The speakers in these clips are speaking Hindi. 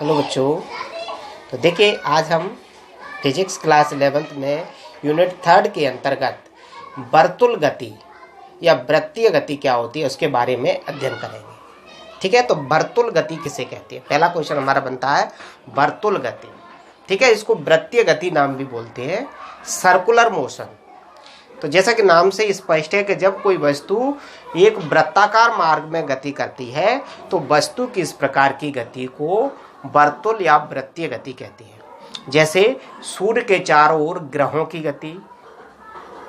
हेलो बच्चों। तो देखिए आज हम फिजिक्स क्लास 11th में यूनिट 3 के अंतर्गत वर्तुल गति या वृत्तीय गति क्या होती है उसके बारे में अध्ययन करेंगे। ठीक है, तो वर्तुल गति किसे कहती है? पहला क्वेश्चन हमारा बनता है वर्तुल गति। ठीक है, इसको वृत्तीय गति नाम भी बोलते हैं, सर्कुलर मोशन। तो जैसा कि नाम से स्पष्ट है कि जब कोई वस्तु एक वृत्ताकार मार्ग में गति करती है तो वस्तु की इस प्रकार की गति को वर्तुल या वृत्तीय गति कहती है। जैसे सूर्य के चारों ओर ग्रहों की गति।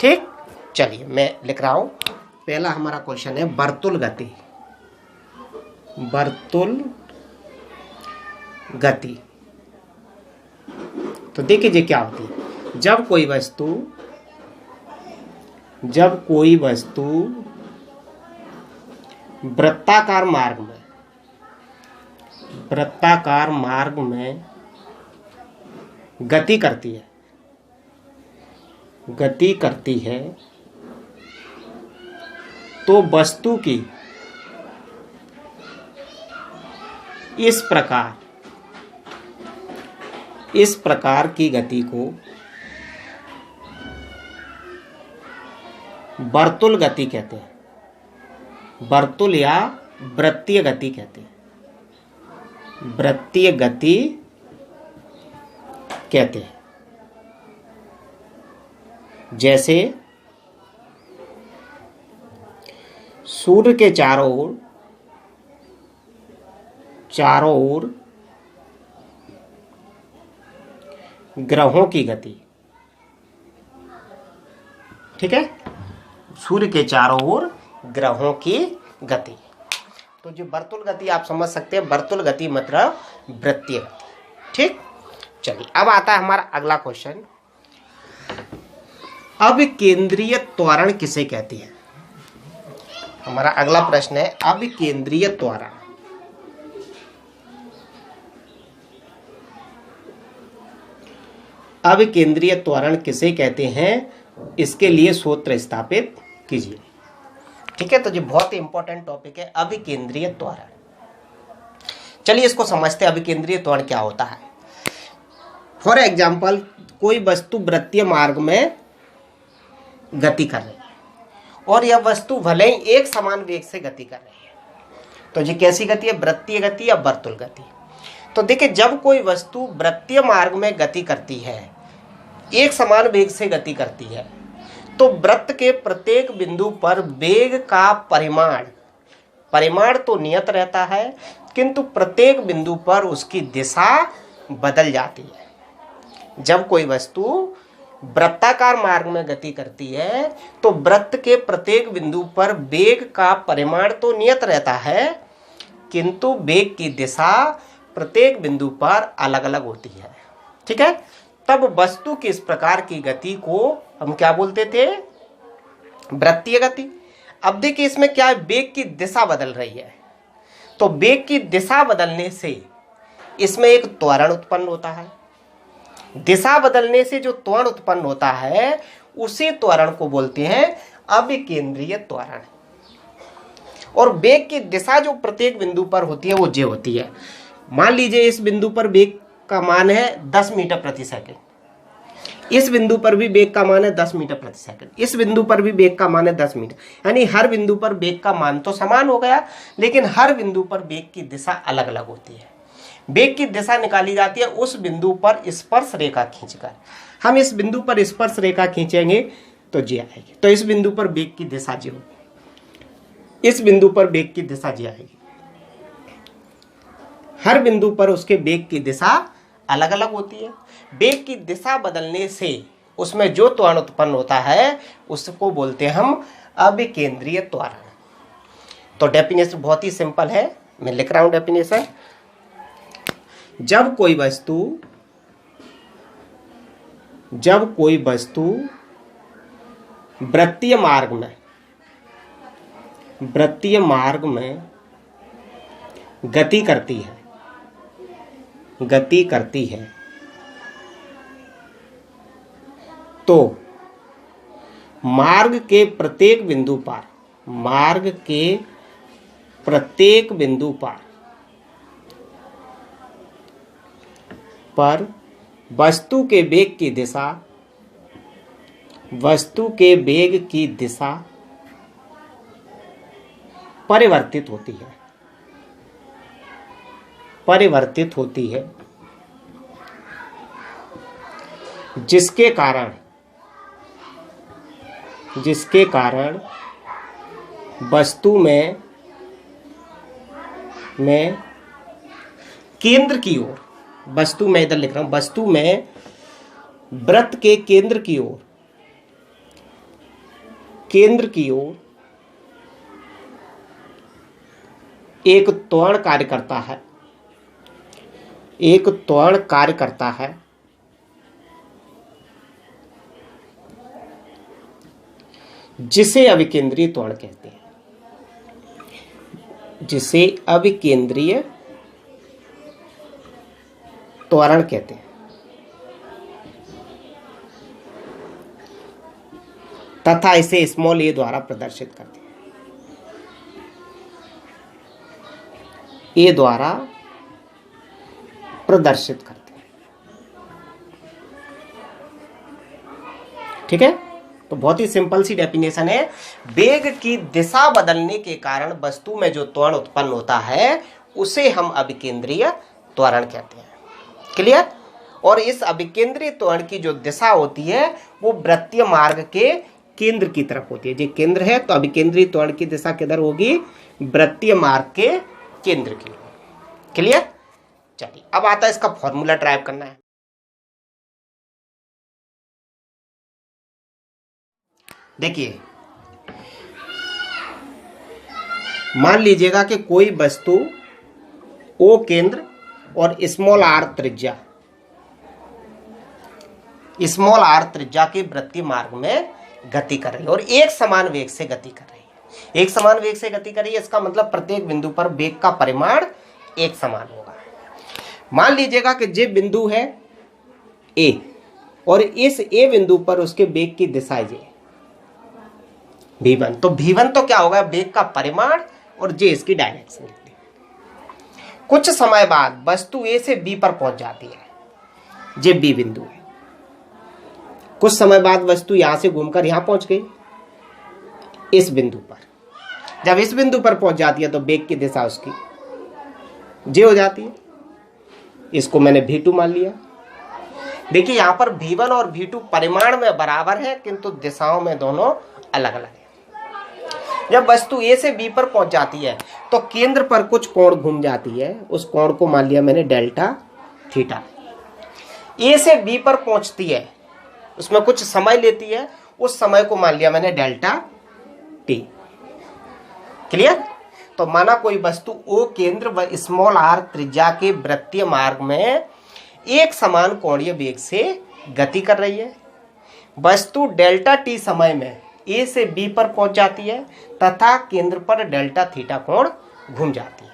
ठीक, चलिए मैं लिख रहा हूं। पहला हमारा क्वेश्चन है वर्तुल गति। वर्तुल गति तो देखिए क्या होती है। जब कोई वस्तु वृत्ताकार मार्ग में गति करती है तो वस्तु की इस प्रकार की गति को वर्तुल गति कहते हैं। वर्तुल या वृत्तीय गति कहते हैं। वृत्तीय गति कहते हैं। जैसे सूर्य के चारों ओर ग्रहों की गति। ठीक है, सूर्य के चारों ओर ग्रहों की गति। तो जो वर्तुल गति आप समझ सकते हैं, वर्तुल गति मतलब वृत्तीय गति। ठीक, चलिए अब आता है हमारा अगला क्वेश्चन। अविकेंद्रीय त्वरण किसे कहती है? हमारा अगला प्रश्न है अविकेंद्रीय त्वरण। अविकेंद्रीय त्वरण किसे कहते हैं, इसके लिए सूत्र स्थापित कीजिए। ठीक है, तो ये बहुत ही इंपॉर्टेंट टॉपिक है अविकेंद्रीय त्वरण। चलिए इसको समझते हैं अविकेंद्रीय त्वरण क्या होता है। फॉर एग्जाम्पल कोई वस्तु वृत्तीय मार्ग में गति कर रही है और यह वस्तु भले ही एक समान वेग से गति कर रही है, तो ये कैसी गति है? वृत्तीय गति या वर्तुल गति। तो देखिए जब कोई वस्तु वृत्तीय मार्ग में गति करती है, एक समान वेग से गति करती है, तो वृत्त के प्रत्येक बिंदु पर वेग का परिमाण तो नियत रहता है, किंतु प्रत्येक बिंदु पर उसकी दिशा बदल जाती है। जब कोई वस्तु वृत्ताकार मार्ग में गति करती है तो वृत्त के प्रत्येक बिंदु पर वेग का परिमाण तो नियत रहता है, किंतु वेग की दिशा प्रत्येक बिंदु पर अलग अलग होती है। ठीक है, तब वस्तु की इस प्रकार की गति को हम क्या बोलते थे? वृत्तीय गति। अब देखिए इसमें क्या है, वेग की दिशा बदल रही है, तो वेग की दिशा बदलने से इसमें एक त्वरण उत्पन्न होता है। दिशा बदलने से जो त्वरण उत्पन्न होता है उसी त्वरण को बोलते हैं अविकेंद्रीय त्वरण। और वेग की दिशा जो प्रत्येक बिंदु पर होती है वो ये होती है। मान लीजिए इस बिंदु पर वेग का मान है 10 मीटर प्रति सेकंड, इस बिंदु पर भी वेग का मान है 10 मीटर प्रति सेकंड, इस बिंदु पर भी वेग का मान है 10 मीटर, यानी हर बिंदु पर वेग का मान तो समान हो गया, लेकिन हर बिंदु पर वेग की दिशा अलग अलग होती है। वेग की दिशा निकाली जाती है उस बिंदु पर स्पर्श रेखा खींचकर। हम इस बिंदु पर स्पर्श रेखा खींचेंगे तो जी आएगी, तो इस बिंदु पर वेग की दिशा जी होगी, इस बिंदु पर वेग की दिशा जी आएगी। हर बिंदु पर उसके वेग की दिशा अलग अलग होती है। वेग की दिशा बदलने से उसमें जो त्वरण उत्पन्न होता है उसको बोलते हैं हम अविकेंद्रीय त्वरण। तो डेफिनेशन बहुत ही सिंपल है, मैं लिख रहा हूं डेफिनेशन। जब कोई वस्तु वृत्तीय मार्ग में गति करती है तो मार्ग के प्रत्येक बिंदु पर पर वस्तु के वेग की दिशा परिवर्तित होती है जिसके कारण वस्तु में केंद्र की ओर, वस्तु में इधर लिख रहा हूं, वस्तु में वृत्त के केंद्र की ओर एक त्वरण कार्य करता है जिसे अविकेंद्रीय त्वरण कहते हैं, जिसे अविकेंद्रीय त्वरण कहते हैं, तथा इसे स्मॉल ए द्वारा प्रदर्शित करते हैं, ए द्वारा प्रदर्शित करते हैं। ठीक है, तो बहुत ही सिंपल सी डेफिनेशन है। वेग की दिशा बदलने के कारण वस्तु में जो त्वरण उत्पन्न होता है उसे हम अभिकेंद्रीय त्वरण कहते हैं। क्लियर? और इस अभिकेंद्रीय त्वरण की जो दिशा होती है वो वृत्तीय मार्ग के केंद्र की तरफ होती है। जो केंद्र है तो अभिकेंद्रीय त्वरण की दिशा किधर होगी? वृत्तीय मार्ग के केंद्र की। क्लियर? चलिए अब आता है इसका फॉर्मूला ड्राइव करना है। देखिए, मान लीजिएगा कि कोई वस्तु ओ केंद्र और स्मॉल आर त्रिज्या के वृत्तीय मार्ग में गति कर रही है और एक समान वेग से गति कर रही है। एक समान वेग से गति कर रही है, इसका मतलब प्रत्येक बिंदु पर वेग का परिमाण एक समान होगा। मान लीजिएगा कि जे बिंदु है ए और इस ए बिंदु पर उसके वेग की दिशा है v1। तो v1 तो क्या होगा? वेग का परिमाण और जे इसकी डायरेक्शन। कुछ समय बाद वस्तु ए से बी पर पहुंच जाती है, जे बी बिंदु है। कुछ समय बाद वस्तु यहां से घूमकर यहां पहुंच गई इस बिंदु पर। जब इस बिंदु पर पहुंच जाती है तो वेग की दिशा उसकी जे हो जाती है। इसको मैंने v2 मान लिया। देखिए यहां पर v1 और v2 परिमाण में बराबर है किंतु दिशाओं में दोनों अलग अलग है। जब वस्तु ए से बी पर पहुंच जाती है तो केंद्र पर कुछ कोण घूम जाती है, उस कोण को मान लिया मैंने डेल्टा थीटा। ए से बी पर पहुंचती है, उसमें कुछ समय लेती है, उस समय को मान लिया मैंने डेल्टा टी। क्लियर? तो माना कोई वस्तु ओ केंद्र व स्मॉल आर त्रिज्या के वृत्तीय मार्ग में एक समान कोणीय वेग से गति कर रही है। वस्तु डेल्टा टी समय में ए से बी पर पहुंच जाती है तथा केंद्र पर डेल्टा थीटा कोण घूम जाती है।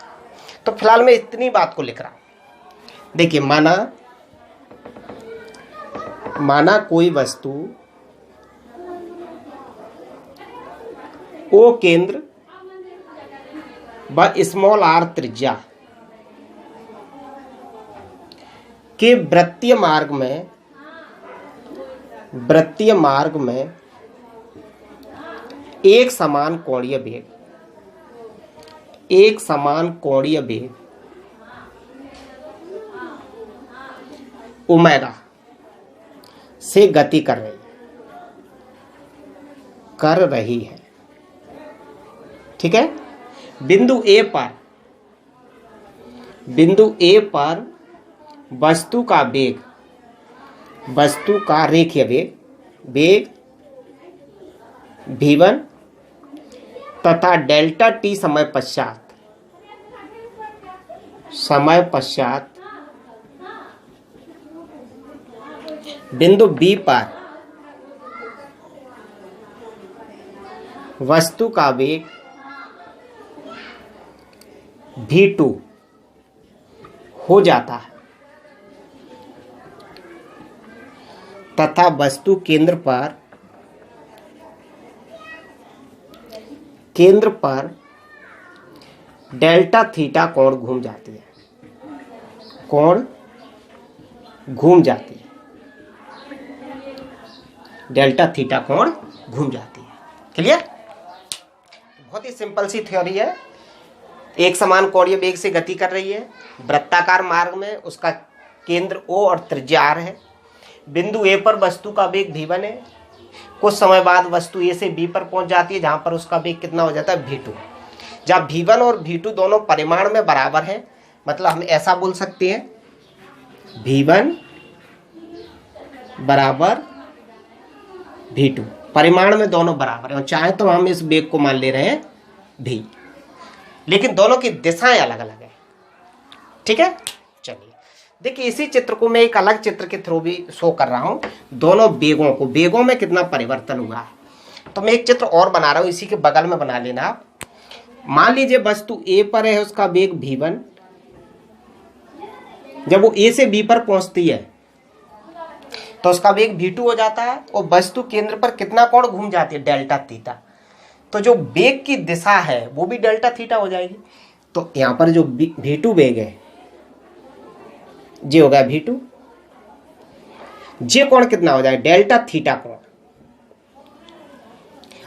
तो फिलहाल मैं इतनी बात को लिख रहा हूं। देखिए, माना कोई वस्तु ओ केंद्र व स्मॉल आर त्रिज्या के वृत्तीय मार्ग में एक समान कोणीय वेग ओमेगा से गति कर रही है। ठीक है? बिंदु ए पर वस्तु का रेखीय वेग v1 तथा डेल्टा टी समय पश्चात बिंदु बी पर वस्तु का वेग v2 हो जाता है तथा वस्तु केंद्र पर डेल्टा थीटा कोण घूम जाती है। कोण घूम जाती है, डेल्टा थीटा कोण घूम जाती है। क्लियर? बहुत ही सिंपल सी थ्योरी है। एक समान कोणीय वेग से गति कर रही है वृत्ताकार मार्ग में, उसका केंद्र O और त्रिज्या R है। बिंदु A पर वस्तु का वेग v1 है। कुछ समय बाद वस्तु A से B पर पहुंच जाती है, जहां पर उसका वेग कितना हो जाता है, v2। जब v1 और v2 दोनों परिमाण में बराबर है, मतलब हम ऐसा बोल सकते हैं v1 बराबर v2, परिमाण में दोनों बराबर है, और चाहे तो हम इस वेग को मान ले रहे हैं v, लेकिन दोनों की दिशाएं अलग अलग है। ठीक है, चलिए देखिए इसी चित्र को मैं एक अलग चित्र के थ्रू भी शो कर रहा हूं, दोनों वेगों को, वेगों में कितना परिवर्तन हुआ है। तो मैं एक चित्र और बना रहा हूं, इसी के बगल में बना लेना आप। मान लीजिए वस्तु A पर है, उसका वेग v1, जब वो A से B पर पहुंचती है तो उसका वेग v2 हो जाता है, और वस्तु केंद्र पर कितना कोण घूम जाती है, डेल्टा थीटा। तो जो वेग की दिशा है वो भी डेल्टा थीटा हो जाएगी। तो यहां पर जो v2 वेग है, ये हो गया v2, ये कोण कितना हो जाएगा, डेल्टा थीटा कोण।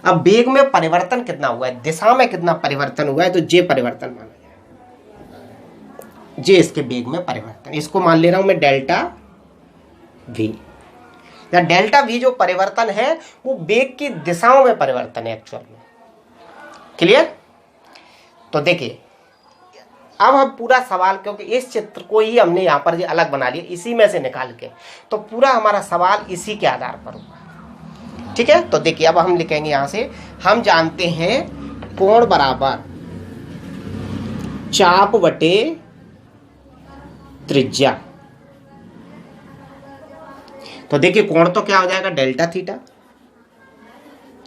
अब वेग में परिवर्तन कितना हुआ है, दिशा में कितना परिवर्तन हुआ है, तो ये परिवर्तन माना जाए, ये इसके वेग में परिवर्तन, इसको मान ले रहा हूं मैं डेल्टा v। या डेल्टा v जो परिवर्तन है वो वेग की दिशाओं में परिवर्तन है एक्चुअल में। क्लियर? तो देखिए अब हम पूरा सवाल, क्योंकि इस चित्र को ही हमने यहाँ पर अलग बना लिया इसी में से निकाल के, तो पूरा हमारा सवाल इसी के आधार पर होगा। ठीक है, तो देखिए अब हम लिखेंगे यहाँ से, हम जानते हैं कोण बराबर चाप बटे त्रिज्या। तो देखिए कोण तो क्या हो जाएगा, डेल्टा थीटा।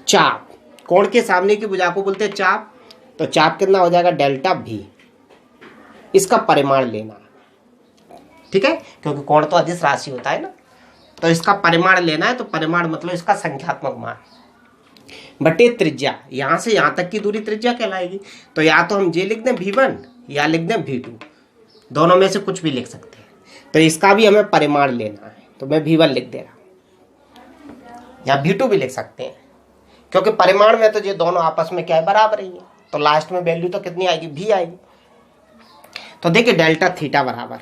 चाप, कोण के सामने की भुजा को बोलते हैं चाप, तो चाप कितना हो जाएगा, डेल्टा v। इसका परिमाण लेना, ठीक है, क्योंकि कोण तो अदिश राशि होता है ना, तो इसका परिमाण लेना है। तो परिमाण मतलब इसका संख्यात्मक मान बटे त्रिज्या, यहां से यहां तक की दूरी त्रिज्या कहलाएगी। तो या तो हम ये लिख दें v1 या लिख दें v2, दोनों में से कुछ भी लिख सकते हैं। तो इसका भी हमें परिमाण लेना है, तो मैं v1 लिख दे रहा हूं, या v2 भी लिख सकते हैं, क्योंकि परिमाण में तो ये दोनों आपस में क्या है, बराबर ही है। तो लास्ट में वैल्यू तो कितनी आएगी, v आएगी। तो देखिए डेल्टा थीटा बराबर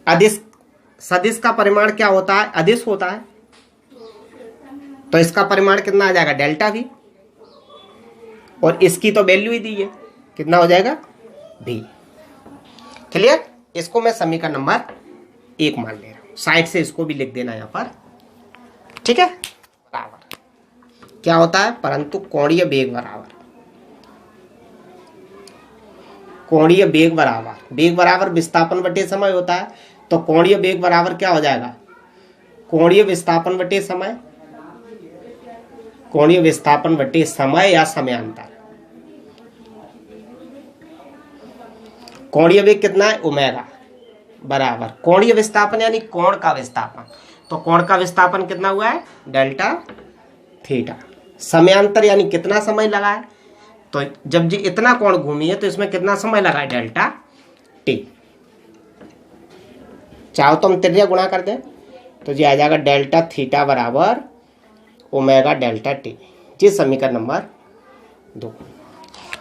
अदिश, सदिश का परिमाण क्या होता है, अदिश होता है, तो इसका परिमाण कितना आ जाएगा, डेल्टा v, और इसकी तो वैल्यू ही दी है, कितना हो जाएगा, v। क्लियर? इसको मैं समीकरण नंबर 1 मान ले रहा हूं, साइड से इसको भी लिख देना यहां पर। ठीक है, बराबर क्या होता है, परंतु कोणीय वेग बराबर, कोणीय वेग बराबर, वेग बराबर विस्थापन बटे समय होता है। तो कोणीय वेग बराबर क्या हो जाएगा, कोणीय विस्थापन बटे समय, कोणीय विस्थापन बटे समय या समयांतर। कोणीय वेग कितना है, ओमेगा, बराबर कोणीय विस्थापन यानी कोण का विस्थापन, तो कोण का विस्थापन कितना हुआ है, डेल्टा थीटा। समयांतर यानी कितना समय लगा है, तो जब जी इतना कोण घूमी है तो इसमें कितना समय लगा है, डेल्टा टी। चाहो तो हम त्रिज्या गुणा कर दें, तो ये आ जाएगा डेल्टा थीटा बराबर ओमेगा डेल्टा टी। ये समीकरण नंबर 2।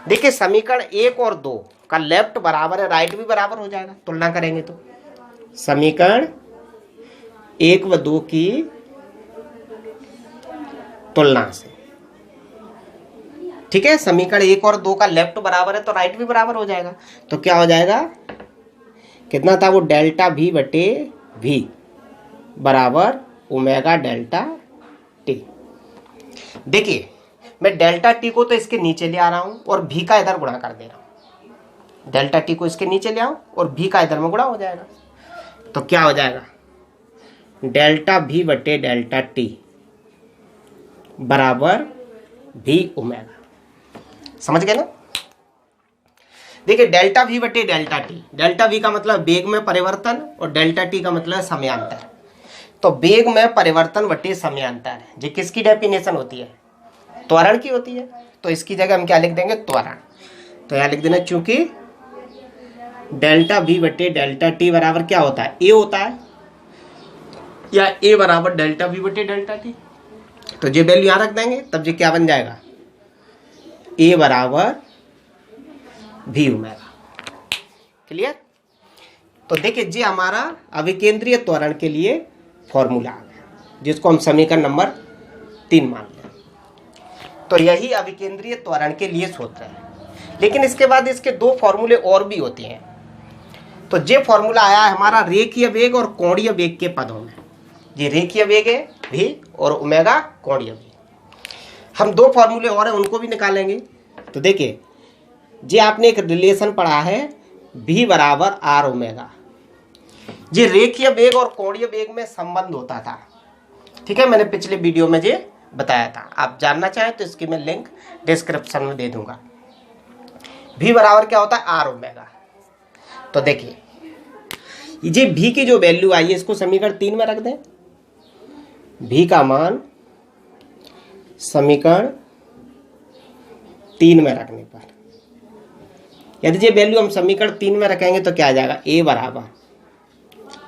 देखिए समीकरण 1 और 2 का लेफ्ट बराबर है, राइट भी बराबर हो जाएगा, तुलना करेंगे तो समीकरण 1 व 2 की तुलना से। ठीक है, समीकरण 1 और 2 का लेफ्ट बराबर है तो राइट भी बराबर हो जाएगा। तो क्या हो जाएगा, कितना था वो, डेल्टा v बटे v बराबर ओमेगा डेल्टा टी। देखिए मैं डेल्टा टी को तो इसके नीचे ले आ रहा हूं और v का इधर गुणा कर दे रहा हूं। डेल्टा टी को इसके नीचे ले आओ और v का इधर में गुणा हो जाएगा। तो क्या हो जाएगा, डेल्टा v बटे डेल्टा टी बराबर v ओमेगा। समझ गए ना? देखिए डेल्टा v बटे डेल्टा टी, डेल्टा v का मतलब वेग में परिवर्तन और डेल्टा टी का मतलब समयांतर। तो वेग में परिवर्तन बटे समयांतर, ये किसकी डेफिनेशन होती है, त्वरण की होती है। तो इसकी जगह हम क्या लिख देंगे, त्वरण। तो यहाँ लिख देना, चूंकि डेल्टा V बटे डेल्टा टी बराबर क्या होता है, A होता है, या A बराबर डेल्टा V बटे डेल्टा टी। तो ये वैल्यू यहाँ रख देंगे, तब ये क्या बन जाएगा, A बराबर V ओमेगा। क्लियर। तो देखिए ये हमारा अविकेंद्रीय त्वरण के लिए फॉर्मूला आ गया, जिसको हम समीकरण नंबर 3 मान लें। तो यही अविकेंद्रीय त्वरण के लिए सूत्र है। लेकिन इसके बाद इसके 2 फॉर्मूले और भी होते हैं। तो ये फॉर्मूला आया है हमारा रेखीय वेग और कोणीय वेग के पदों में। ये रेखीय वेग है V और ओमेगा कोणीय वेग। हम 2 फॉर्मूले और हैं, उनको भी निकालेंगे। तो देखिए ये आपने एक रिलेशन पढ़ा है V बराबर R ओमेगा। ये रेखीय वेग और कोणीय वेग में संबंध होता था, ठीक है, मैंने पिछले वीडियो में ये बताया था। आप जानना चाहें तो इसकी मैं लिंक डिस्क्रिप्शन में दे दूंगा। V बराबर क्या होता है, R ओमेगा। तो देखिए ये V की जो वैल्यू आई है इसको समीकरण 3 में रख दें। V का मान समीकरण 3 में रखने पर, यदि ये वैल्यू हम समीकरण 3 में रखेंगे तो क्या आ जाएगा, A बराबर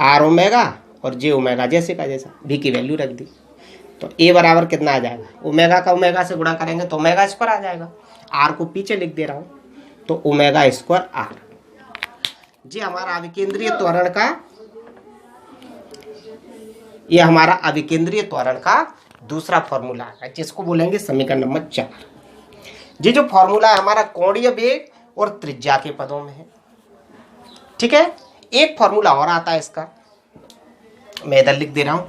R ओमेगा और J ओमेगा, जैसे का जैसा V की वैल्यू रख दी। तो A बराबर कितना आ जाएगा, ओमेगा का ओमेगा से गुणा करेंगे तो ओमेगा स्क्वायर आ जाएगा। R को पीछे लिख दे रहा हूं, तो ओमेगा स्क्वायर R। ये हमारा अविकेंद्रीय त्वरण का, ये हमारा अविकेंद्रीय त्वरण का दूसरा फॉर्मूला है, जिसको बोलेंगे समीकरण नंबर 4। ये जो फॉर्मूला है हमारा कोणीय वेग और त्रिज्या के पदों में है, ठीक है। एक फॉर्मूला और आता है इसका, मैं इधर लिख दे रहा हूं।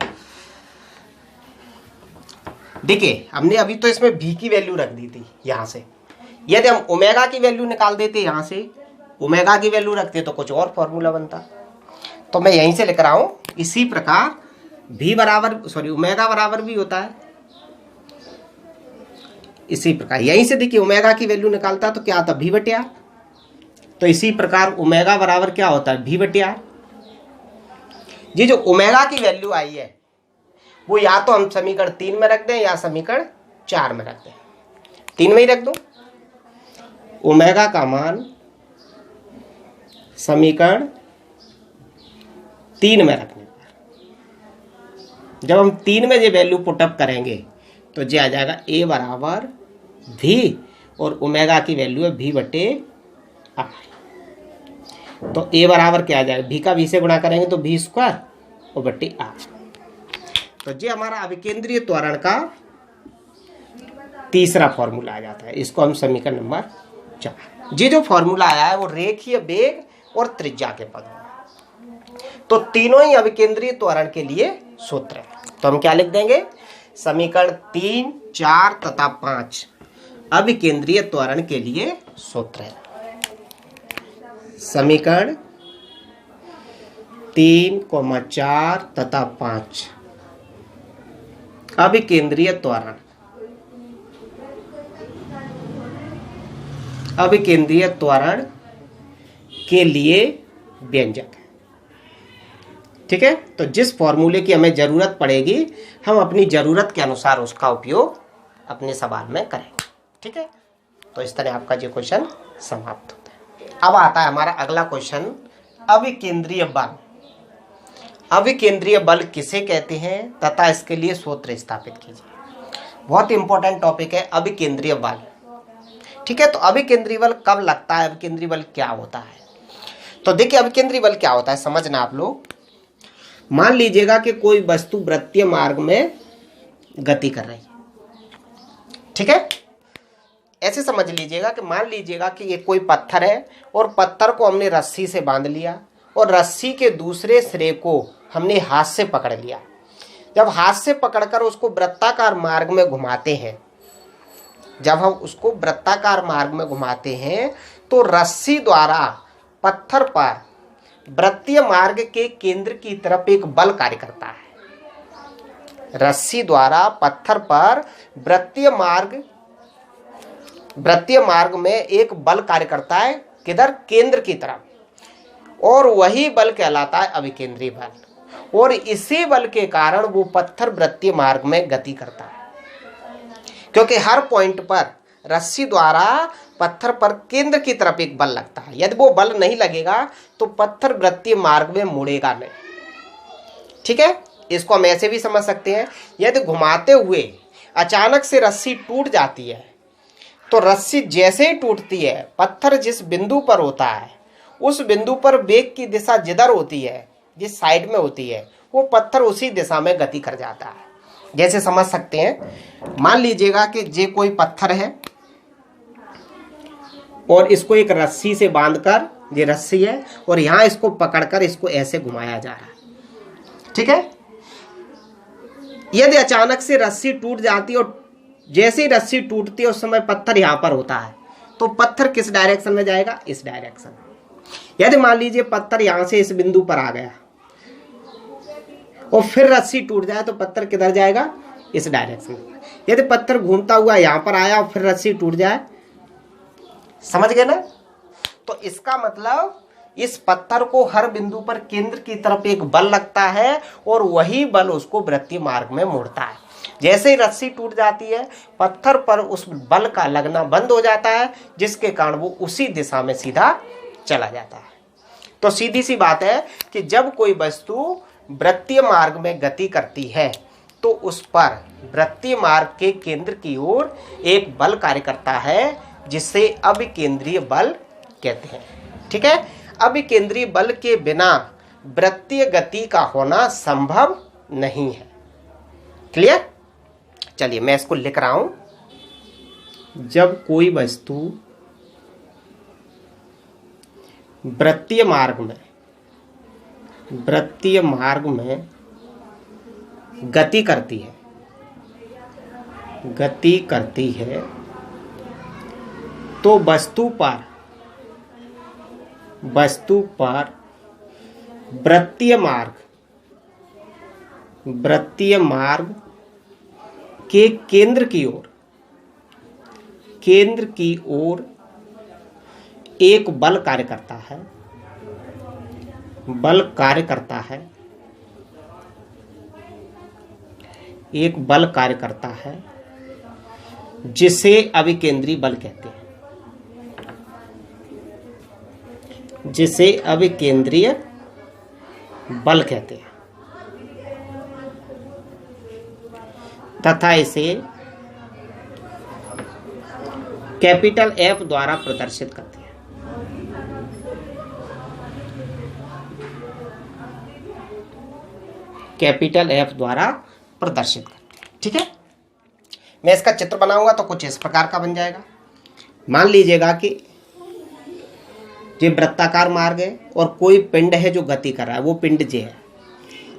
देखिए हमने अभी तो इसमें V की वैल्यू रख दी थी यहां से, यदि हम ओमेगा की वैल्यू निकाल देते यहां से, ओमेगा की वैल्यू रखते तो कुछ और फॉर्मूला बनता। तो मैं यहीं से लिख रहा हूं, इसी प्रकार V बराबर ओमेगा बराबर भी होता है। इसी प्रकार यहीं से देखिए ओमेगा की वैल्यू निकालता तो क्या आता, V बटे R। तो इसी प्रकार ओमेगा बराबर क्या होता है, V बटे R। ये जो ओमेगा की वैल्यू आई है वो या तो हम समीकरण 3 में रख दें या समीकरण 4 में रख दें। 3 में ही रख दो। ओमेगा का मान समीकरण 3 में रखने पर, जब हम 3 में ये वैल्यू पुटअप करेंगे तो ये आ जाएगा A बराबर V और ओमेगा की वैल्यू है V बटे R। तो A बराबर क्या आ जाएगा, V का V से गुणा करेंगे तो V स्क्वायर और बटे R। तो ये हमारा अविकेंद्रीय त्वरण का तीसरा फॉर्मूला आ जाता है, इसको हम समीकरण नंबर 4। ये जो फॉर्मूला आया है वो रेखीय वेग और त्रिज्या के पदों में। तो तीनों ही अविकेंद्रीय त्वरण के लिए सूत्र है। तो हम क्या लिख देंगे, समीकरण 3, 4 तथा 5 अविकेंद्रीय त्वरण के लिए सूत्र है। समीकरण 3, 4 तथा 5 अविकेंद्रीय त्वरण, अविकेंद्रीय त्वरण के लिए व्यंजक है, ठीक है। तो जिस फॉर्मूले की हमें जरूरत पड़ेगी हम अपनी जरूरत के अनुसार उसका उपयोग अपने सवाल में करेंगे, ठीक है। तो इस तरह आपका ये क्वेश्चन समाप्त होता है। अब आता है हमारा अगला क्वेश्चन, अविकेंद्रीय बल। अविकेंद्रीय बल किसे कहते हैं तथा इसके लिए सूत्र स्थापित कीजिए। बहुत इंपॉर्टेंट टॉपिक है अविकेंद्रीय बल, ठीक है। तो अविकेंद्रीय बल कब लगता है, अविकेंद्रीय बल क्या होता है। तो देखिए अविकेंद्रीय बल क्या होता है समझना आप लोग। मान लीजिएगा कि कोई वस्तु वृत्तीय मार्ग में गति कर रही है, ठीक है। ऐसे समझ लीजिएगा कि मान लीजिएगा कि ये कोई पत्थर है और पत्थर को हमने रस्सी से बांध लिया और रस्सी के दूसरे सिरे को हमने हाथ से पकड़ लिया। जब हाथ से पकड़कर उसको वृत्ताकार मार्ग में घुमाते हैं, जब हम उसको वृत्ताकार मार्ग में घुमाते हैं तो रस्सी द्वारा पत्थर पर वृत्तीय मार्ग के केंद्र की तरफ एक बल कार्य करता है। रस्सी द्वारा पत्थर पर वृत्तीय मार्ग में एक बल कार्य करता है, किधर, केंद्र की तरफ, और वही बल कहलाता है अविकेंद्रीय बल। और इसी बल के कारण वो पत्थर वृत्तीय मार्ग में गति करता है, क्योंकि हर पॉइंट पर रस्सी द्वारा पत्थर पर केंद्र की तरफ एक बल लगता है। यदि वो बल नहीं लगेगा तो पत्थर वृत्तीय मार्ग में मुड़ेगा नहीं। ठीक है, इसको हम ऐसे भी समझ सकते हैं, यदि घुमाते हुए अचानक से रस्सी टूट जाती है तो रस्सी जैसे ही टूटती है, पत्थर जिस बिंदु पर होता है उस बिंदु पर वेग की दिशा जिधर होती है, जिस साइड में होती है, वो पत्थर उसी दिशा में गति कर जाता है। जैसे समझ सकते हैं, मान लीजिएगा कि ये कोई पत्थर है और इसको एक रस्सी से बांधकर, ये रस्सी है और यहाँ इसको पकड़कर इसको ऐसे घुमाया जा रहा है। ठीक है, यदि अचानक से रस्सी टूट जाती है और जैसे ही रस्सी टूटती है उस समय पत्थर यहाँ पर होता है, तो पत्थर किस डायरेक्शन में जाएगा? इस डायरेक्शन। यदि मान लीजिए पत्थर यहाँ से इस बिंदु पर आ गया और फिर रस्सी टूट जाए तो पत्थर किधर जाएगा? इस डायरेक्शन में। यदि पत्थर घूमता हुआ यहाँ पर आया और फिर रस्सी टूट जाए, समझ गए ना? तो इसका मतलब इस पत्थर को हर बिंदु पर केंद्र की तरफ एक बल लगता है और वही बल उसको वृत्तीय मार्ग में मोड़ता है। जैसे ही रस्सी टूट जाती है, पत्थर पर उस बल का लगना बंद हो जाता है, जिसके कारण वो उसी दिशा में सीधा चला जाता है। तो सीधी सी बात है कि जब कोई वस्तु वृत्तीय मार्ग में गति करती है तो उस पर वृत्तीय मार्ग के केंद्र की ओर एक बल कार्य करता है, जिसे अभिकेंद्रीय बल कहते हैं। ठीक है, अभिकेंद्रीय बल के बिना वृत्तीय गति का होना संभव नहीं है। क्लियर? चलिए मैं इसको लिख रहा हूं। जब कोई वस्तु वृत्तीय मार्ग में गति करती है तो वस्तु पर वृत्तीय मार्ग के केंद्र की ओर एक बल कार्य करता है, जिसे अभिकेंद्रीय बल कहते हैं। तथा इसे कैपिटल एफ द्वारा प्रदर्शित करते हैं। कैपिटल एफ द्वारा प्रदर्शित करते हैं। ठीक है, मैं इसका चित्र बनाऊंगा तो कुछ इस प्रकार का बन जाएगा। मान लीजिएगा कि ये वृत्ताकार मार्ग है और कोई पिंड है जो गति कर रहा है, वो पिंड जे है।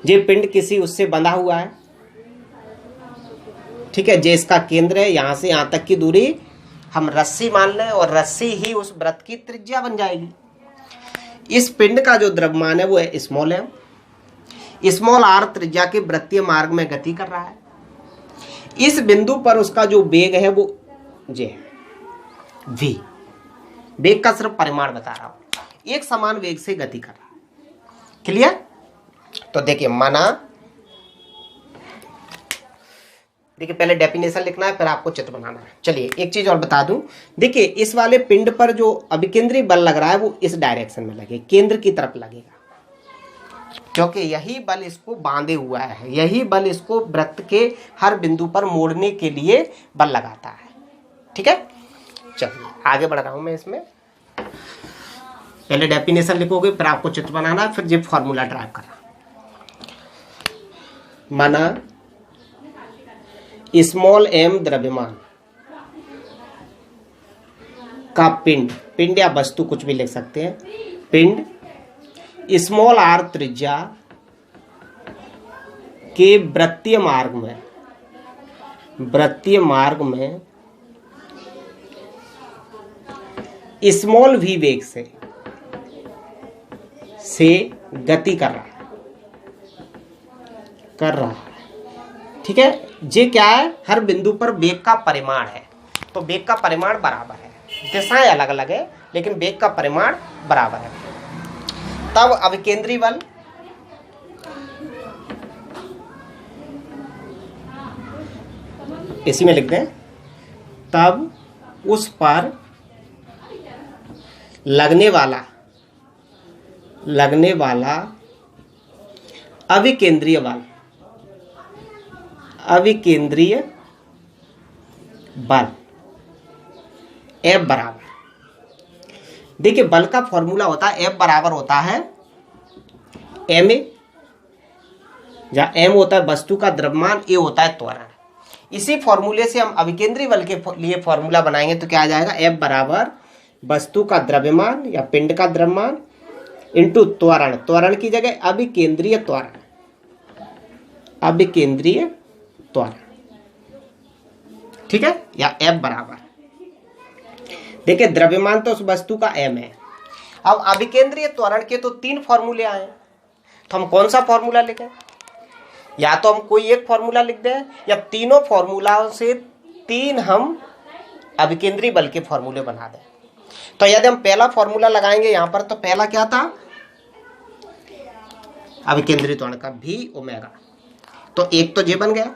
ये पिंड किसी उससे बंधा हुआ है। ठीक है, जे इसका केंद्र है, यहां से यहां तक की दूरी हम रस्सी मान लें और रस्सी ही उस वृत्त की त्रिज्या बन जाएगी। इस पिंड का जो द्रव्यमान है वो है स्मॉल एम। स्मॉल आर त्रिज्या के वृत्तीय मार्ग में गति कर रहा है। इस बिंदु पर उसका जो वेग है वो जे है, वी। वेग का सिर्फ परिमाण बता रहा हूं, एक समान वेग से गति कर रहा है। क्लियर? तो देखिए माना, देखिए पहले डेफिनेशन लिखना है फिर आपको चित्र बनाना है। चलिए एक चीज और बता दूं, देखिए इस वाले पिंड पर जो अभिकेंद्रीय बल लग रहा है वो इस डायरेक्शन में लगे, केंद्र की तरफ लगेगा, क्योंकि यही बल इसको बांधे हुआ है, यही बल इसको वृत्त के हर बिंदु पर मोड़ने के लिए बल लगाता है। ठीक है, चलिए आगे बढ़ रहा हूं मैं। इसमें पहले डेफिनेशन लिखोगे फिर आपको चित्र बनाना है, फिर ये फॉर्मूला ड्राइव करना। माना स्मॉल एम द्रव्यमान का पिंड या वस्तु कुछ भी लिख सकते हैं, पिंड स्मॉल आर त्रिज्या के वृत्तीय मार्ग में स्मॉल वी वेग से गति कर रहा है। ठीक है, ये क्या है? हर बिंदु पर वेग का परिमाण है। तो वेग का परिमाण बराबर है, दिशाएं अलग अलग है लेकिन वेग का परिमाण बराबर है। तब अभिकेंद्रीय बल इसी में लिख दें, तब उस पर लगने वाला अविकेंद्रीय बल F बराबर, देखिए बल का फॉर्मूला होता है F बराबर होता है ma, जहाँ m होता है वस्तु का द्रव्यमान, a होता है त्वरण। इसी फॉर्मूले से हम अविकेंद्री बल के लिए फॉर्मूला बनाएंगे तो क्या आ जाएगा, F बराबर वस्तु का द्रव्यमान या पिंड का द्रव्यमान इंटू त्वरण, त्वरण की जगह अभिकेंद्रीय त्वरण, ठीक है, या F बराबर, देखिए द्रव्यमान तो उस वस्तु का m है। अब अभिकेंद्रीय त्वरण के तो 3 फॉर्मूले आए, तो हम कौन सा फॉर्मूला लिखें, या तो हम कोई एक फॉर्मूला लिख दें या तीनों फॉर्मूलाओं से 3 हम अभिकेंद्री बल के फॉर्मूले बना दें। तो यदि हम पहला फॉर्मूला लगाएंगे यहां पर, तो पहला क्या था, अभिकेंद्री त्वरण का v ओमेगा, तो एक तो ये बन गया।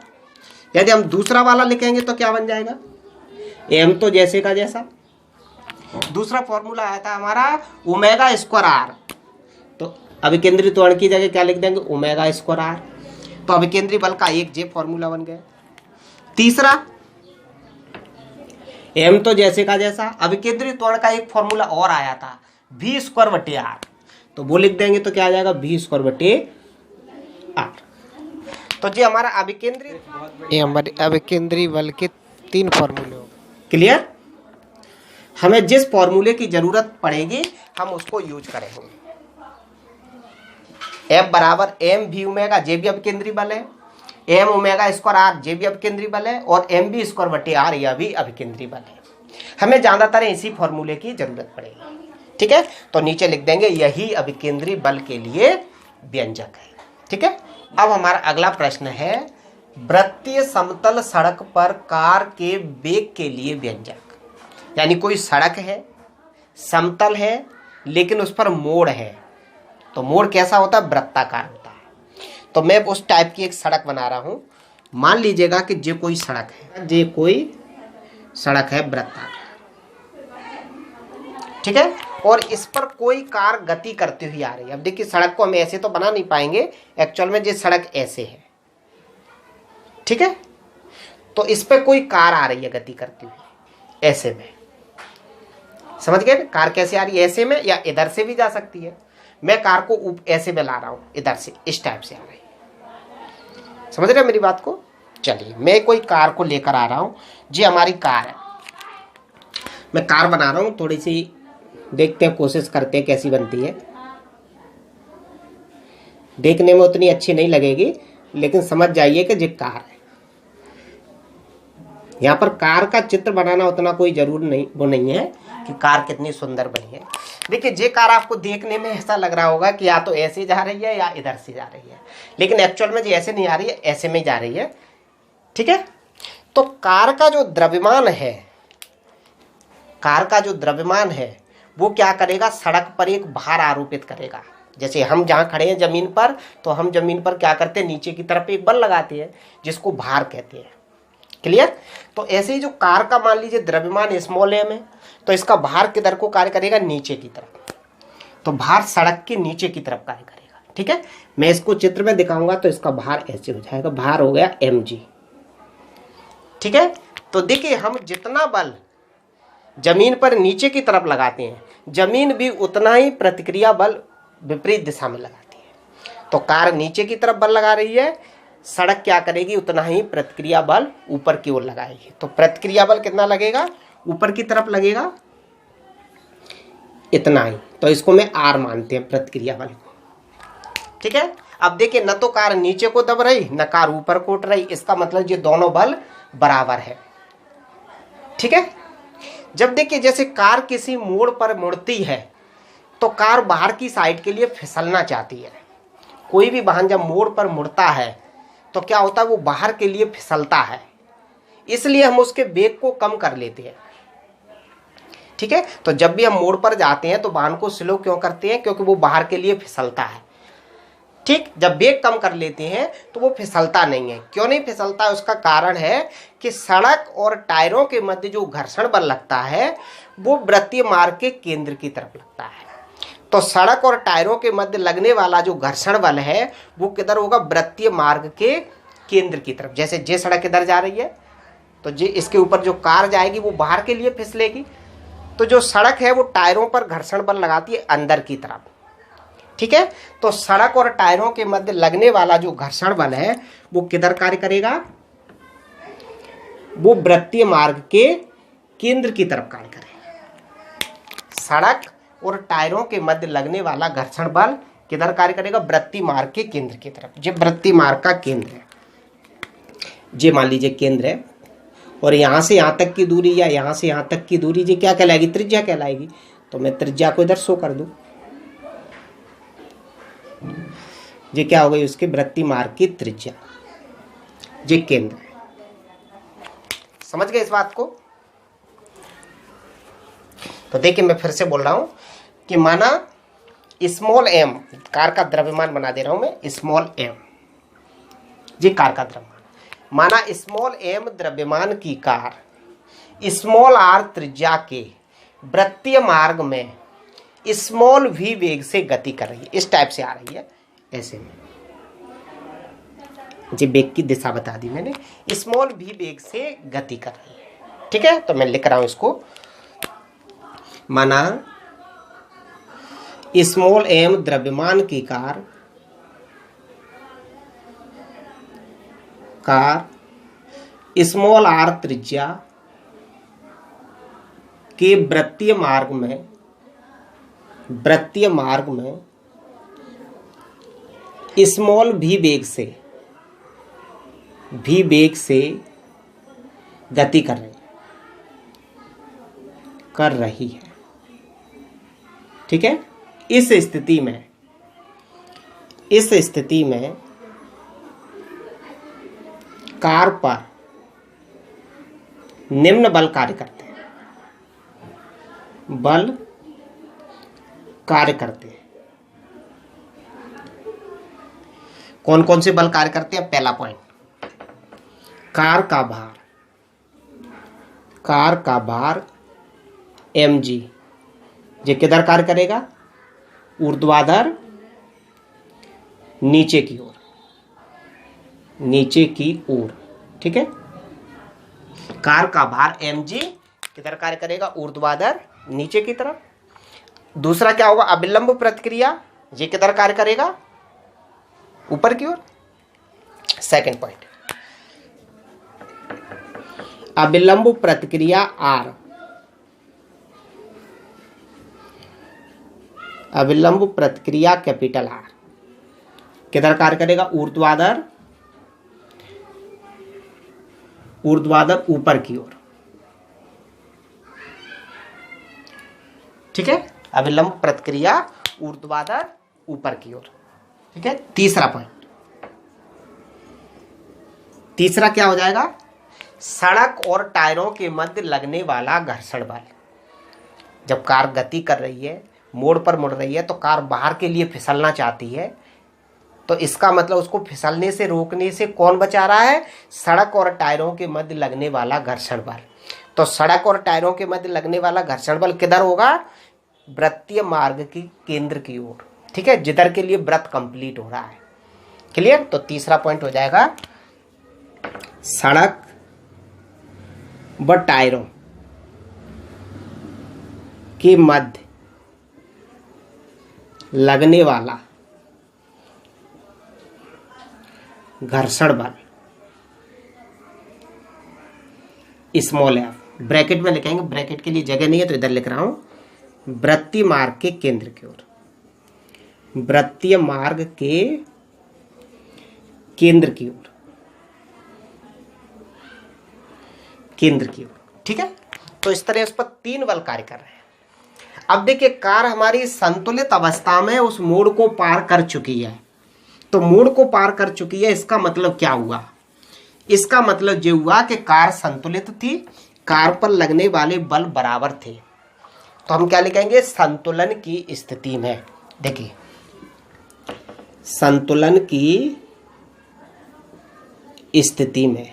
यदि हम दूसरा वाला लिखेंगे तो क्या बन जाएगा, m तो जैसे का जैसा, दूसरा फॉर्मूला आया था हमारा ओमेगा स्क्वायर आर, तो अभिकेंद्री त्वरण की जगह क्या लिख देंगे, ओमेगा स्क्वायर आर, तो अभिकेंद्री बल का एक जे फॉर्मूला बन गया। तीसरा m तो जैसे का जैसा, अभिकेंद्री त्वरण का एक फॉर्मूला और आया था v स्क्वायर बटे आर, तो वो लिख देंगे तो क्या आ जाएगा, v स्क्वायर बटे आर। तो जी हमारा अभिकेंद्री बल के 3 फॉर्मूले हो, क्लियर। हमें जिस फॉर्मूले की जरूरत पड़ेगी हम उसको यूज करेंगे। F बराबर m v ओमेगा, जे भी अभिकेंद्री बल है, m omega square R J भी अभिकेंद्री बल है, और m v स्क्वायर बटे आर यह भी अभिकेंद्री बल है। हमें ज्यादातर इसी फॉर्मूले की जरूरत पड़ेगी, ठीक है। तो नीचे लिख देंगे यही अभिकेंद्री बल के लिए व्यंजक है, ठीक है। अब हमारा अगला प्रश्न है, वृत्तीय समतल सड़क पर कार के वेग के लिए व्यंजक। यानी कोई सड़क है, समतल है, लेकिन उस पर मोड़ है, तो मोड़ कैसा होता है, वृत्ताकार होता है। तो मैं उस टाइप की एक सड़क बना रहा हूं, मान लीजिएगा कि ये कोई सड़क है, वृत्ताकार, ठीक है, और इस पर कोई कार गति करती हुई आ रही है। अब देखिए सड़क को हम ऐसे तो बना नहीं पाएंगे, एक्चुअल में ये सड़क ऐसे है, ठीक है, तो इस पर कोई कार आ रही है गति करती हुई ऐसे में, समझ गए, कार कैसे आ रही है, ऐसे में, या इधर से भी जा सकती है। मैं कार को ऐसे में ला रहा हूं, इधर से इस टाइप से आ रही है, समझ रहे मेरी बात को। चलिए मैं कोई कार को लेकर आ रहा हूं, जी हमारी कार है, मैं कार बना रहा हूं, थोड़ी सी देखते हैं, कोशिश करते हैं कैसी बनती है। देखने में उतनी अच्छी नहीं लगेगी, लेकिन समझ जाइए कि ये कार है। यहाँ पर कार का चित्र बनाना उतना कोई जरूर नहीं है कि कार कितनी सुंदर बनी है। देखिए ये कार आपको देखने में ऐसा लग रहा होगा कि या तो ऐसे जा रही है या इधर से जा रही है, लेकिन एक्चुअल में ये ऐसे नहीं आ रही है, ऐसे में जा रही है, ठीक है। तो कार का जो द्रव्यमान है वो क्या करेगा, सड़क पर एक भार आरोपित करेगा। जैसे हम जहाँ खड़े हैं जमीन पर, तो हम जमीन पर क्या करते हैं, नीचे की तरफ एक बल लगाते हैं जिसको भार कहते हैं, क्लियर। तो ऐसे ही जो कार का मान लीजिए द्रव्यमान स्मॉल m है, तो इसका भार किधर को कार्य करेगा, नीचे की तरफ, तो भार सड़क के नीचे की तरफ कार्य करेगा, ठीक है। मैं इसको चित्र में दिखाऊंगा तो इसका भार ऐसे हो जाएगा, भार हो गया mg, ठीक है। तो देखिए हम जितना बल जमीन पर नीचे की तरफ लगाते हैं, जमीन भी उतना ही प्रतिक्रिया बल विपरीत दिशा में लगाती है। तो कार नीचे की तरफ बल लगा रही है, सड़क क्या करेगी, उतना ही प्रतिक्रिया बल ऊपर की ओर लगाएगी। तो प्रतिक्रिया बल कितना लगेगा, ऊपर की तरफ लगेगा इतना ही, तो इसको मैं R मानते हैं प्रतिक्रिया बल को, ठीक है। अब देखिए न तो कार नीचे को दब रही, न कार ऊपर को उठ रही, इसका मतलब ये दोनों बल बराबर है, ठीक है। जब देखिए जैसे कार किसी मोड़ पर मुड़ती है, तो कार बाहर की साइड के लिए फिसलना चाहती है। कोई भी वाहन जब मोड़ पर मुड़ता है तो क्या होता है, वो बाहर के लिए फिसलता है, इसलिए हम उसके वेग को कम कर लेते हैं, ठीक है। तो जब भी हम मोड़ पर जाते हैं तो वाहन को स्लो क्यों करते हैं, क्योंकि वो बाहर के लिए फिसलता है। ठीक, जब वेग कम कर लेते हैं तो वो फिसलता नहीं है। क्यों नहीं फिसलता? उसका कारण है कि सड़क और टायरों के मध्य जो घर्षण बल लगता है वो वृत्तीय मार्ग के केंद्र की तरफ लगता है। तो सड़क और टायरों के मध्य लगने वाला जो घर्षण बल है वो किधर होगा? वृत्तीय मार्ग के केंद्र की तरफ। जैसे ये सड़क इधर जा रही है तो ये इसके ऊपर जो कार जाएगी वो बाहर के लिए फिसलेगी। तो जो सड़क है वो टायरों पर घर्षण बल लगाती है अंदर की तरफ। ठीक है, तो सड़क और टायरों के मध्य लगने वाला जो घर्षण बल है वो किधर कार्य करेगा? वो वृत्तीय मार्ग के केंद्र की तरफ कार्य करेगा। सड़क और टायरों के मध्य लगने वाला घर्षण बल किधर कार्य करेगा? वृत्तीय मार्ग के केंद्र की तरफ। ये वृत्तीय मार्ग का केंद्र है, ये मान लीजिए केंद्र है, और यहां से यहां तक की दूरी या यहां से यहां तक की दूरी ये क्या कहलाएगी? त्रिज्या कहलाएगी। तो मैं त्रिज्या को इधर शो कर दूं, ये क्या हो गई? उसके वृत्तीय मार्ग की त्रिज्या, ये केंद्र है। समझ गए इस बात को? तो देखिए मैं फिर से बोल रहा हूं कि माना स्मॉल एम, कार का द्रव्यमान बना दे रहा हूं मैं, स्मॉल एम, ये कार का द्रव्यमान। माना स्मॉल एम द्रव्यमान की कार स्मॉल आर त्रिज्या के वृत्तीय मार्ग में स्मॉल वी वेग से गति कर रही है। इस टाइप से आ रही है, ऐसे में जी वेग की दिशा बता दी मैंने, स्मॉल वी वेग से गति कर रही है। ठीक है, तो मैं लिख रहा हूं इसको। माना स्मॉल एम द्रव्यमान की कार स्मॉल आर त्रिज्या के वृत्तीय मार्ग में स्मॉल भी वेग से गति कर रही है। ठीक है, इस स्थिति में कार पर निम्न बल कार्य करते हैं। कौन कौन से बल कार्य करते हैं? पहला पॉइंट, कार का भार mg, ये किधर कार्य करेगा? ऊर्ध्वाधर नीचे की ओर। ठीक है, कार का भार mg किधर कार्य करेगा? ऊर्ध्वाधर नीचे की तरफ। दूसरा क्या होगा? अभिलंब प्रतिक्रिया, ये किधर कार्य करेगा? ऊपर की ओर। सेकंड पॉइंट, अभिलंब प्रतिक्रिया R, अभिलंब प्रतिक्रिया कैपिटल R किधर कार्य करेगा? ऊर्ध्वाधर ऊपर की ओर। ठीक है, अभिलंब प्रतिक्रिया ऊर्ध्वाधर ऊपर की ओर। ठीक है, तीसरा पॉइंट, तीसरा क्या हो जाएगा? सड़क और टायरों के मध्य लगने वाला घर्षण बल। जब कार गति कर रही है, मोड़ पर मुड़ रही है, तो कार बाहर के लिए फिसलना चाहती है, तो इसका मतलब उसको फिसलने से रोकने से कौन बचा रहा है? सड़क और टायरों के मध्य लगने वाला घर्षण बल। तो सड़क और टायरों के मध्य लगने वाला घर्षण बल किधर होगा? वृत्तीय मार्ग की केंद्र की ओर। ठीक है, जिधर के लिए वृत्त कंप्लीट हो रहा है। क्लियर? तो तीसरा पॉइंट हो जाएगा सड़क व टायरों के मध्य लगने वाला घर्षण बल स्मॉल एफ, ब्रैकेट में लिखेंगे, ब्रैकेट के लिए जगह नहीं है तो इधर लिख रहा हूं, वृत्तीय मार्ग के केंद्र की ओर, वृत्तीय मार्ग के केंद्र की ओर, केंद्र की ओर। ठीक है, तो इस तरह उस पर 3 बल कार्य कर रहे हैं। अब देखिए, कार हमारी संतुलित अवस्था में उस मोड़ को पार कर चुकी है। तो मोड़ को पार कर चुकी है, इसका मतलब क्या हुआ? इसका मतलब ये हुआ कि कार संतुलित थी, कार पर लगने वाले बल बराबर थे। तो हम क्या लिखेंगे? संतुलन की स्थिति में। देखिए, संतुलन की स्थिति में,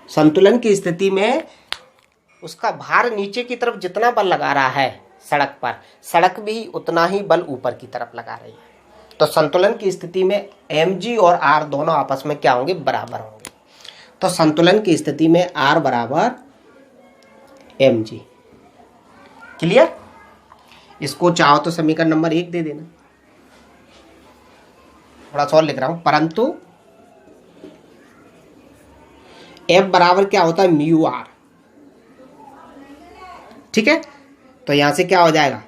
संतुलन की स्थिति में उसका भार नीचे की तरफ जितना बल लगा रहा है सड़क पर, सड़क भी उतना ही बल ऊपर की तरफ लगा रही है। तो संतुलन की स्थिति में mg और r दोनों आपस में क्या होंगे, बराबर होंगे। तो संतुलन की स्थिति में r बराबर mg। क्लियर? इसको चाहो तो समीकरण नंबर 1 दे देना। थोड़ा सा और लिख रहा हूं, परंतु F बराबर क्या होता है, म्यू r। ठीक है, तो यहां से क्या हो जाएगा,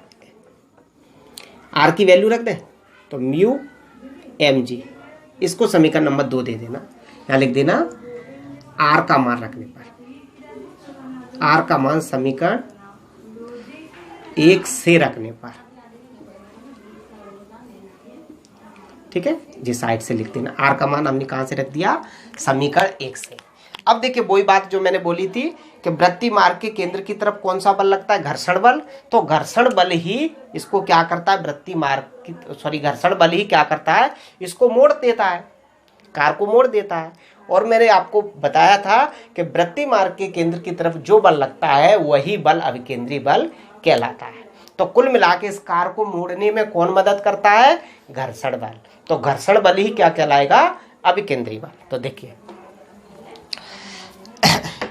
r की वैल्यू रख दें तो म्यू mg। इसको समीकरण नंबर 2 दे देना। यहां लिख देना r का मान रखने पर, r का मान समीकरण 1 से रखने पर। ठीक है, जिस साइड से लिख देना, r का मान हमने कहां से रख दिया, समीकरण 1 से। अब देखिए वही बात जो मैंने बोली थी कि वृत्तीय मार्ग के केंद्र की तरफ कौन सा बल लगता है, घर्षण बल। तो घर्षण बल ही इसको क्या करता है, वृत्तीय मार्ग की घर्षण बल ही क्या करता है, इसको मोड़ देता है, कार को मोड़ देता है। और मैंने आपको बताया था कि वृत्तीय मार्ग के केंद्र की तरफ जो बल लगता है वही बल अभिकेंद्री बल कहलाता है। तो कुल मिला के इस कार को मोड़ने में कौन मदद करता है, घर्षण बल। तो घर्षण बल ही क्या कहलाएगा, अभिकेंद्री बल। तो देखिए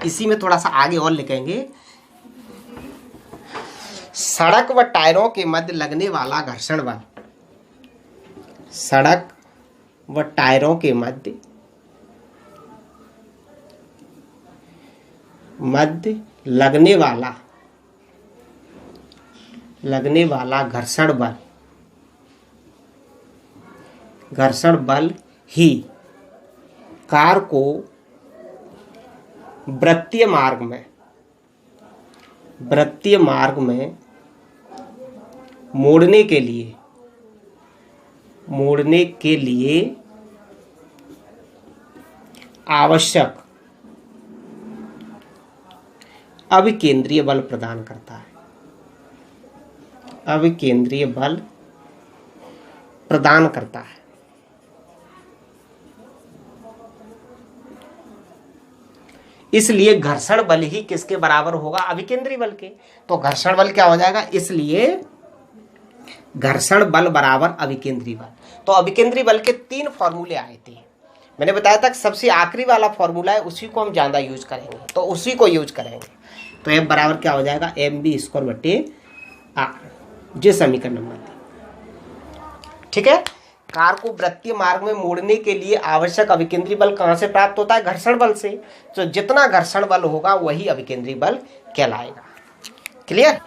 इसी में थोड़ा सा आगे और लिखेंगे, सड़क व टायरों के मध्य लगने वाला घर्षण बल, सड़क व टायरों के मध्य लगने वाला घर्षण बल ही कार को वृत्तीय मार्ग में मोड़ने के लिए आवश्यक अभिकेंद्रीय बल प्रदान करता है, अभिकेंद्रीय बल प्रदान करता है। इसलिए घर्षण बल ही किसके बराबर होगा, अभिकेंद्री बल के। तो घर्षण बल क्या हो जाएगा, इसलिए घर्षण बल बराबर अभिकेंद्री बल। तो अभिकेंद्री बल के 3 फॉर्मूले आए थे। मैंने बताया था कि सबसे आखिरी वाला फॉर्मूला है, उसी को हम ज्यादा यूज करेंगे, तो उसी को यूज करेंगे। तो F बराबर क्या हो जाएगा, mv² बटे r, जो समीकरण नंबर 3। ठीक है, कार को वृत्तीय मार्ग में मोड़ने के लिए आवश्यक अभिकेंद्री बल कहां से प्राप्त होता है, घर्षण बल से। तो जितना घर्षण बल होगा वही अभिकेंद्री बल कहलाएगा। क्लियर?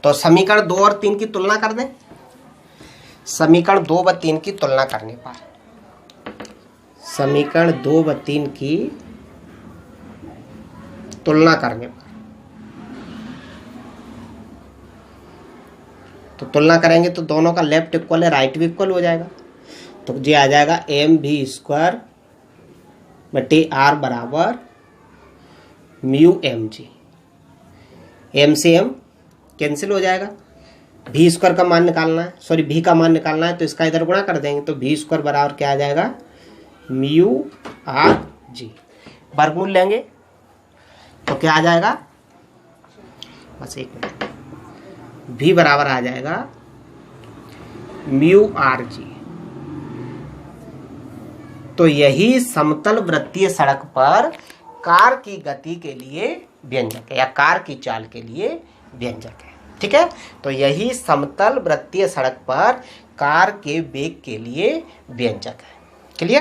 तो समीकरण 2 और 3 की तुलना कर दें। समीकरण 2 व 3 की तुलना करने पर, समीकरण 2 व 3 की तुलना करने पर, तो तुलना करेंगे तो दोनों का लेफ्ट इक्वल है, राइट भी इक्वल हो जाएगा। तो ये आ जाएगा mv² बटे r बराबर म्यू mg। m से m कैंसिल हो जाएगा, v² का मान निकालना है, सॉरी v का मान निकालना है, तो इसका इधर गुणा कर देंगे। तो v² बराबर क्या आ जाएगा, म्यू r g। वर्गमूल लेंगे तो क्या आ जाएगा, बस एक मिनट, v बराबर आ जाएगा म्यू r g। तो यही समतल वृत्तीय सड़क पर कार की गति के लिए व्यंजक है, या कार की चाल के लिए व्यंजक है। ठीक है, तो यही समतल वृत्तीय सड़क पर कार के वेग के लिए व्यंजक है। क्लियर?